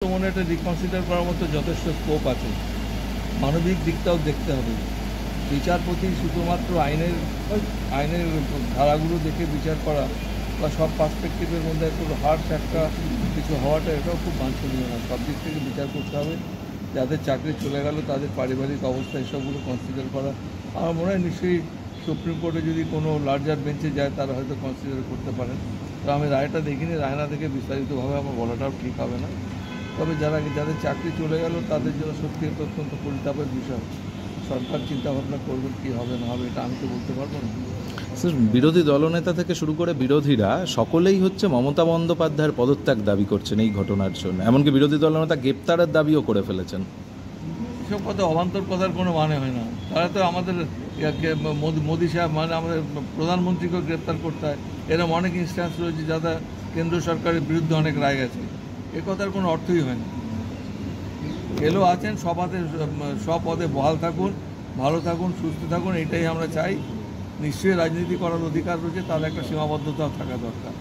মনে এটা রিকনসিডার করার মতো যথেষ্ট স্কোপ আছে। মানবিক দিকটাও দেখতে হবে। বিচারপতি শুধুমাত্র আইনের ধারাগুলো দেখে বিচার করা বা সব পার্সপেক্টিভের মধ্যে একটু হার্শ একটা কিছু হওয়াটা এটাও খুব বাঞ্ছনীয় না। সব দিক থেকে বিচার করতে হবে। যাদের চাকরি চলে গেল তাদের পারিবারিক অবস্থা এসবগুলো কনসিডার করা আমার মনে হয় নিশ্চয়ই সুপ্রিম কোর্টে যদি কোনো লার্জার বেঞ্চে যায় তারা হয়তো কনসিডার করতে পারেন। তো আমি রায়টা দেখিনি, রায় না দেখে বিস্তারিতভাবে আমার বলাটাও ঠিক হবে না। তবে যাদের চাকরি চলে গেল তাদের জন্য সত্যি একটা অত্যন্ত পরিতাপের বিষয়। সরকার চিন্তাভাবনা করবেন কী হবে না হবে, এটা আমি তো বলতে পারবো না। স্যার, বিরোধী দলনেতা থেকে শুরু করে বিরোধীরা সকলেই মমতা বন্দ্যোপাধ্যায়ের পদত্যাগ দাবি করছেন এই ঘটনার জন্য। এমনকি বিরোধী দলনেতা গ্রেপ্তারের দাবিও করে ফেলেছেন। এসব কথা অবান্তর কথার কোনো মানে হয় না। তারা তো আমাদের মোদি সাহেব মানে আমাদের প্রধানমন্ত্রীকেও গ্রেপ্তার করতে হয়। এরকম অনেক ইনস্ট্যান্স রয়েছে যাতে কেন্দ্র সরকারের বিরুদ্ধে অনেক রায় গেছে। এ কথার কোনো অর্থই হয় না। এলো আছেন সব পদে বহাল থাকুন, ভালো থাকুন, সুস্থ থাকুন, এটাই আমরা চাই। নিশ্চয়ই রাজনীতি করার অধিকার রয়েছে, তার একটা সীমাবদ্ধতাও থাকা দরকার।